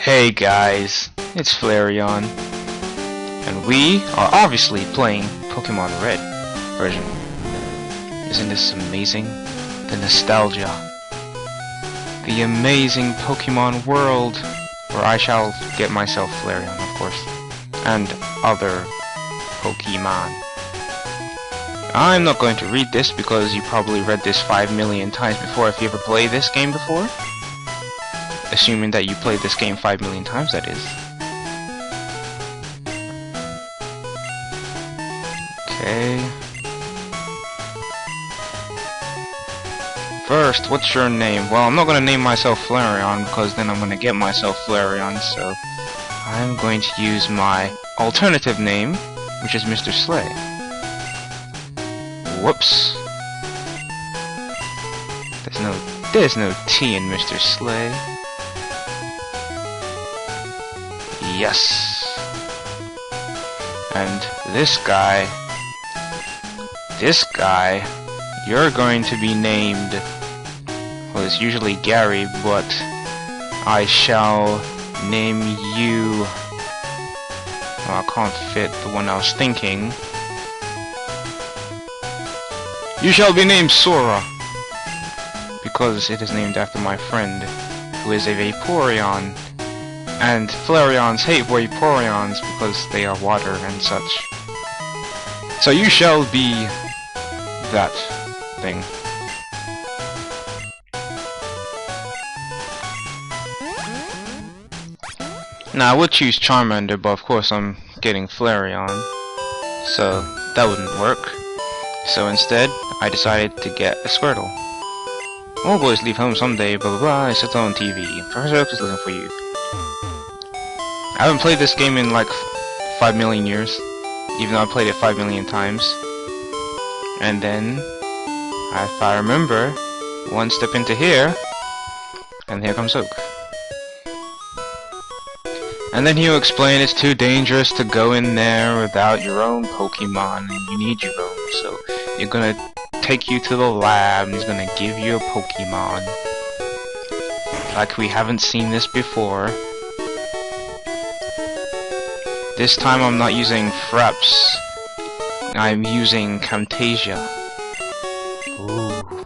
Hey guys, it's Flareon, and we are obviously playing Pokemon Red version. Isn't this amazing? The nostalgia. The amazing Pokemon world, where I shall get myself Flareon, of course, and other Pokemon. I'm not going to read this because you probably read this 5 million times before if you ever played this game before. Assuming that you played this game 5 million times, that is. Okay. First, what's your name? Well, I'm not going to name myself Flareon because then I'm going to get myself Flareon, so I'm going to use my alternative name, which is Mr. Slay. Whoops. There's no T in Mr. Slay. Yes. And this guy, you're going to be named, well, it's usually Gary, but I shall name you, well, I can't fit the one I was thinking. You shall be named Sora, because it is named after my friend, who is a Vaporeon. And Flareons hate Vaporeons because they are water and such. So you shall be that thing. Now I would choose Charmander, but of course I'm getting Flareon, so that wouldn't work. So instead, I decided to get a Squirtle. All boys leave home someday, blah blah blah, I sit on TV. Professor Oak is looking for you. I haven't played this game in like 5 million years, even though I played it 5 million times. And then, if I remember, one step into here, and here comes Oak. And then he'll explain it's too dangerous to go in there without your own Pokemon, and you need your own, so you're gonna take you to the lab, and he's gonna give you a Pokemon. Like we haven't seen this before. This time I'm not using Fraps, I'm using Camtasia. Ooh.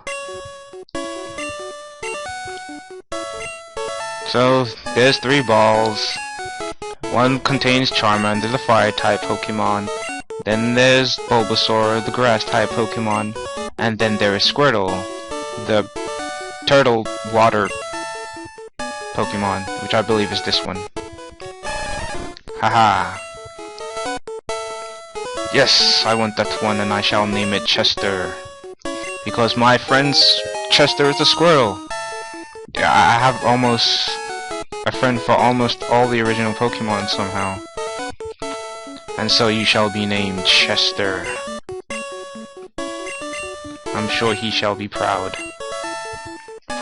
So, there's 3 balls. One contains Charmander, the Fire-type Pokemon. Then there's Bulbasaur, the Grass-type Pokemon. And then there is Squirtle, the Turtle Water Pokemon, which I believe is this one. Haha. Yes, I want that one and I shall name it Chester. Because my friend's Chester is a squirrel. Yeah, I have almost a friend for almost all the original Pokemon somehow. And so you shall be named Chester. I'm sure he shall be proud.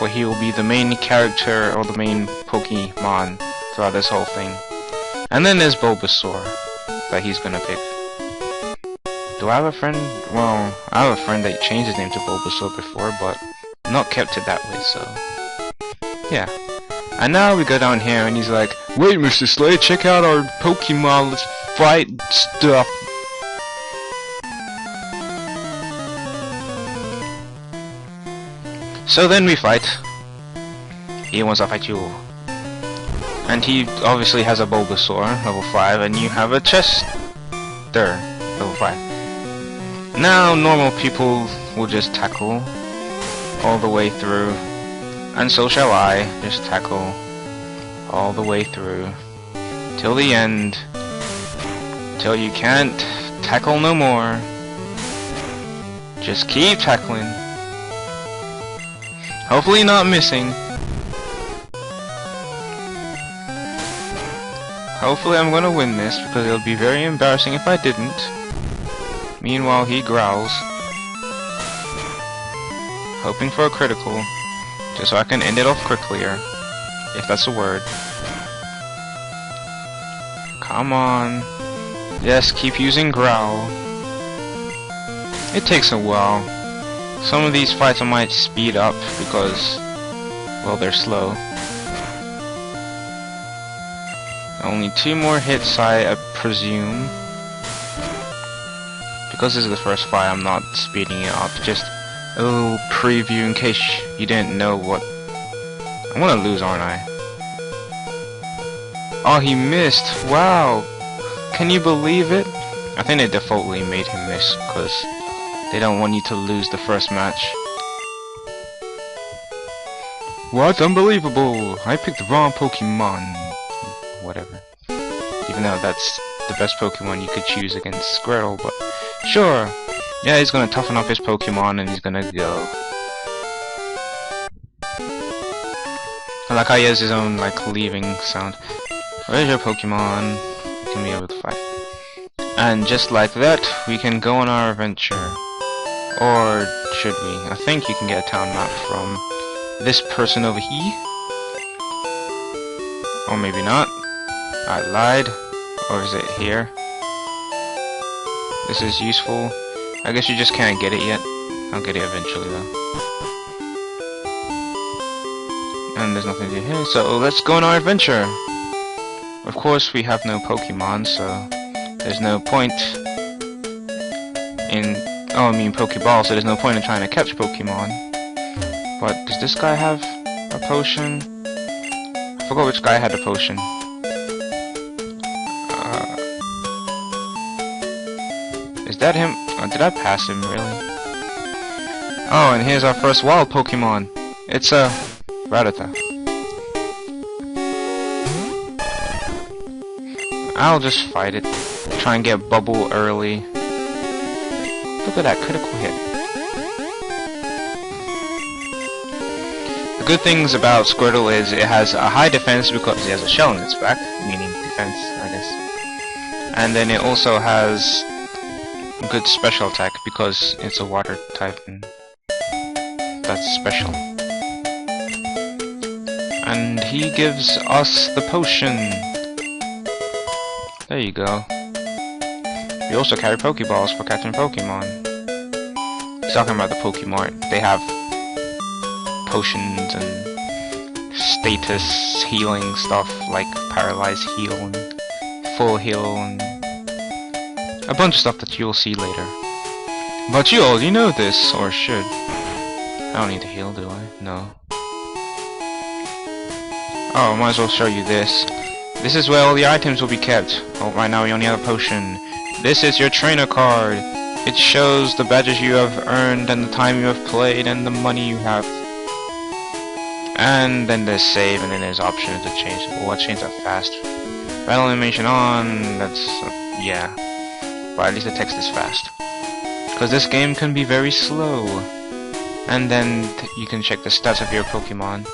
For he will be the main character or the main Pokemon throughout this whole thing. And then there's Bulbasaur that he's gonna pick. Do I have a friend? Well, I have a friend that changed his name to Bulbasaur before, but not kept it that way, so yeah. And now we go down here and he's like, wait Mr. Slay, check out our Pokemon, let's fight stuff. So then we fight. He wants to fight you. And he obviously has a Bulbasaur, level 5, and you have a Chester, level 5. Now, normal people will just tackle all the way through, and so shall I, just tackle all the way through, till the end, till you can't tackle no more. Just keep tackling. Hopefully not missing. Hopefully I'm gonna win this, because it'll be very embarrassing if I didn't. Meanwhile, he growls. Hoping for a critical, just so I can end it off quicklier, if that's a word. Come on. Yes, keep using growl. It takes a while. Some of these fights I might speed up because, well, they're slow. Only 2 more hits, I presume. Because this is the first fight, I'm not speeding it up. Just a little preview in case you didn't know what... I'm gonna lose, aren't I? Oh, he missed! Wow! Can you believe it? I think they defaultly made him miss, because they don't want you to lose the first match. What? Unbelievable! I picked the wrong Pokemon. Whatever. Even though that's the best Pokemon you could choose against Squirtle, but sure. Yeah, he's gonna toughen up his Pokemon and he's gonna go. I like how he has his own like leaving sound. Where's your Pokemon? You can be able to fight. And just like that, we can go on our adventure. Or should we? I think you can get a town map from this person over here. Or maybe not. I lied. Or is it here? This is useful. I guess you just can't get it yet. I'll get it eventually though. And there's nothing to do here, so let's go on our adventure! Of course we have no Pokemon, so there's no point in... oh, I mean Pokeball, so there's no point in trying to catch Pokemon. But does this guy have a potion? I forgot which guy had a potion. Is that him? Oh, did I pass him, really? Oh, and here's our first wild Pokemon. It's a Rattata. I'll just fight it. Try and get Bubble early. Look at that critical hit. The good things about Squirtle is it has a high defense because it has a shell in its back, meaning defense, I guess. And then it also has good special attack because it's a water type and that's special. And he gives us the potion. There you go. We also carry Pokeballs for catching Pokemon. He's talking about the Pokemart. They have potions and status healing stuff like Paralyze Heal and Full Heal and a bunch of stuff that you'll see later. But you already know this, or should. I don't need to heal, do I? No. Oh, I might as well show you this. This is where all the items will be kept. Oh, right now we only have a potion. This is your trainer card. It shows the badges you have earned and the time you have played and the money you have. And then there's save and then there's options to change it. Oh, I changed that fast. Battle animation on. That's yeah. But at least the text is fast. Because this game can be very slow. And then you can check the stats of your Pokemon.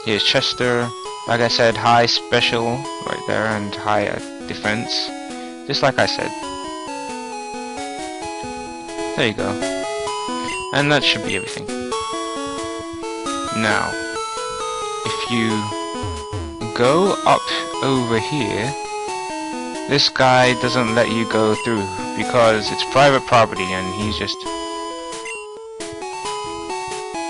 Here's Chester. Like I said, high special right there and high defense. Just like I said. There you go. And that should be everything. Now, if you go up over here, this guy doesn't let you go through because it's private property and he's just...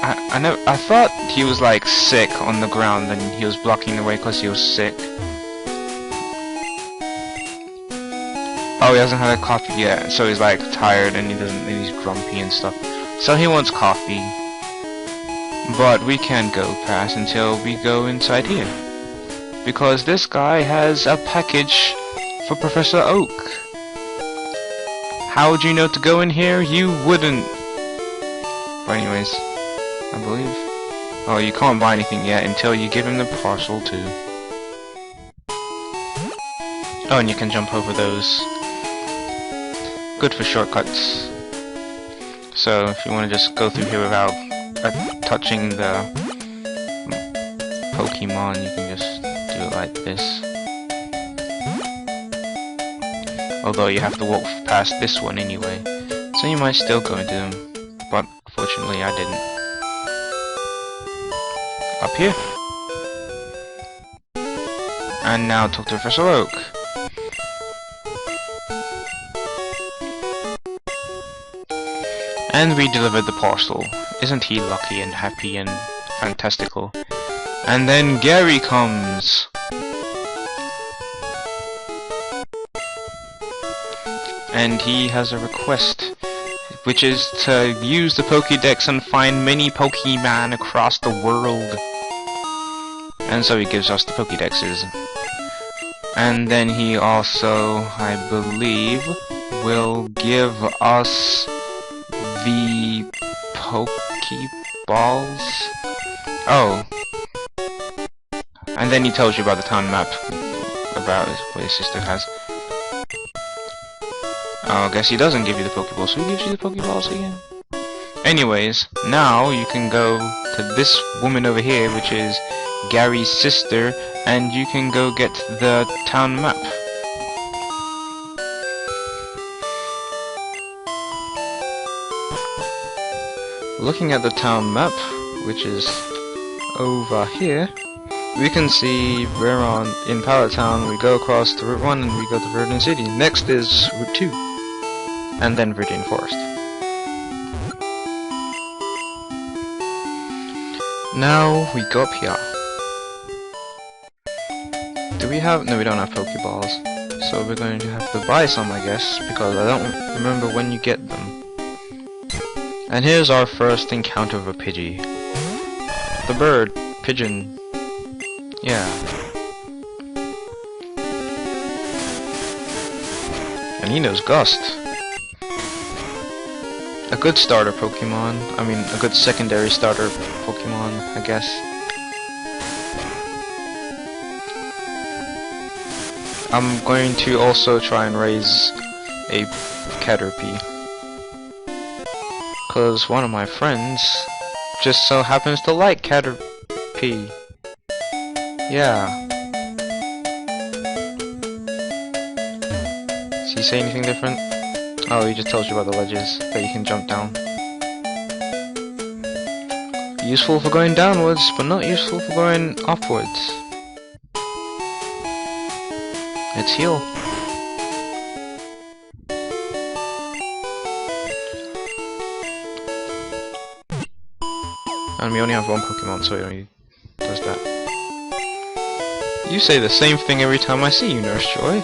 I thought he was like sick on the ground and he was blocking the way because he was sick. Oh, he hasn't had a coffee yet, so he's like tired and he's grumpy and stuff. So he wants coffee. But we can't go past until we go inside here. Because this guy has a package for Professor Oak. How would you know to go in here? You wouldn't. But anyways, I believe. Oh, you can't buy anything yet until you give him the parcel too. Oh, and you can jump over those. Good for shortcuts. So if you want to just go through here without touching the Pokemon, you can just do it like this. Although you have to walk past this one anyway, so you might still go into them. But fortunately, I didn't. Up here. And now talk to Professor Oak. And we delivered the parcel. Isn't he lucky and happy and fantastical? And then Gary comes. and he has a request, which is to use the Pokédex and find many Pokemon across the world. And so he gives us the Pokédexes. And then he also, I believe, will give us the Pokeballs. Oh. And then he tells you about the town map, about what his sister has. Oh, I guess he doesn't give you the Pokeballs. Who gives you the Pokeballs again? Anyways, now you can go to this woman over here, which is Gary's sister, and you can go get the town map. Looking at the town map, which is over here, we can see we're in Pallet Town. We go across to Route 1 and we go to Verdant City. Next is Route 2, and then Virgin Forest. Now we go up here. Do we have... no, we don't have Pokeballs. So we're going to have to buy some, I guess, because I don't remember when you get them. And here's our first encounter of a Pidgey. The bird. Pigeon. Yeah. And he knows Gust. A good starter Pokemon. I mean, a good secondary starter Pokemon, I guess. I'm going to also try and raise a Caterpie. Cause one of my friends just so happens to like Caterpie. Yeah. Does he say anything different? Oh, he just tells you about the ledges that you can jump down. Useful for going downwards, but not useful for going upwards. It's heal. And we only have one Pokemon, so he only does that. You say the same thing every time I see you, Nurse Joy.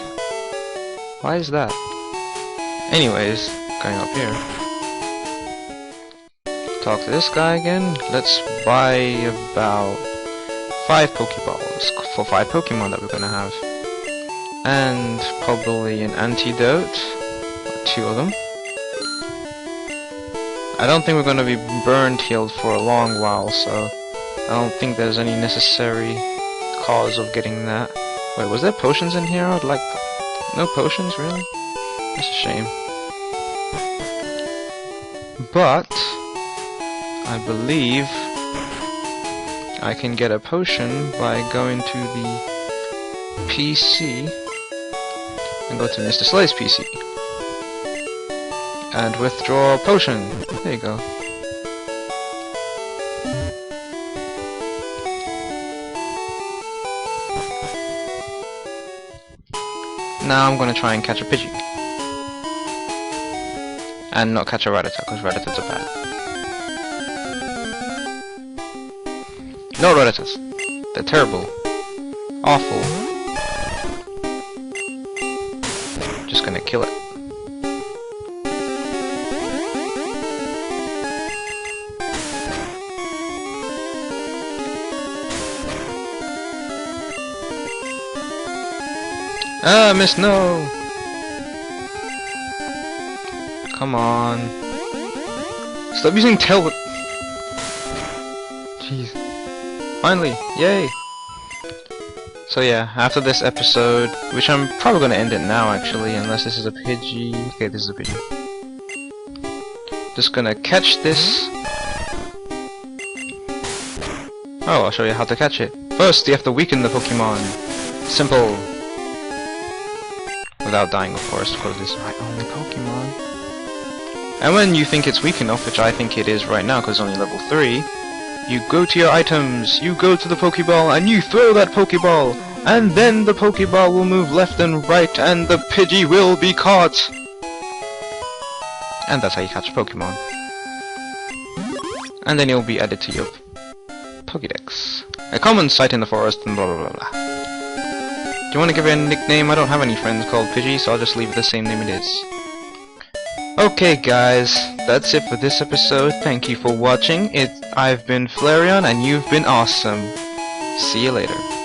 Why is that? Anyways, going up here. Talk to this guy again. Let's buy about 5 Pokeballs for 5 Pokemon that we're gonna have. And probably an antidote. 2 of them. I don't think we're gonna be burned healed for a long while, so I don't think there's any necessary cause of getting that. Wait, was there potions in here? I'd like... no potions, really? That's a shame. But I believe I can get a potion by going to the PC and go to Mr. Slay's PC and withdraw a potion. There you go. Now I'm gonna try and catch a Pidgey. And not catch a Rattata, because Rattatas are bad. No Rattatas. They're terrible. Awful. Just gonna kill it. Ah, miss, no! Come on. Stop using tail. Jeez. Finally, yay! So yeah, after this episode, which I'm probably gonna end it now actually, unless this is a Pidgey. Okay, this is a Pidgey. Just gonna catch this. Oh, I'll show you how to catch it. First, you have to weaken the Pokemon. Simple. Without dying, of course, because this is my only Pokemon. And when you think it's weak enough, which I think it is right now, because it's only level 3, you go to your items, you go to the Pokeball, and you throw that Pokeball! And then the Pokeball will move left and right, and the Pidgey will be caught! And that's how you catch a Pokemon. And then you'll be added to your Pokédex. A common sight in the forest, and blah blah blah blah. Do you want to give it a nickname? I don't have any friends called Pidgey, so I'll just leave it the same name it is. Okay guys, that's it for this episode. Thank you for watching. I've been Flareon and you've been awesome. See you later.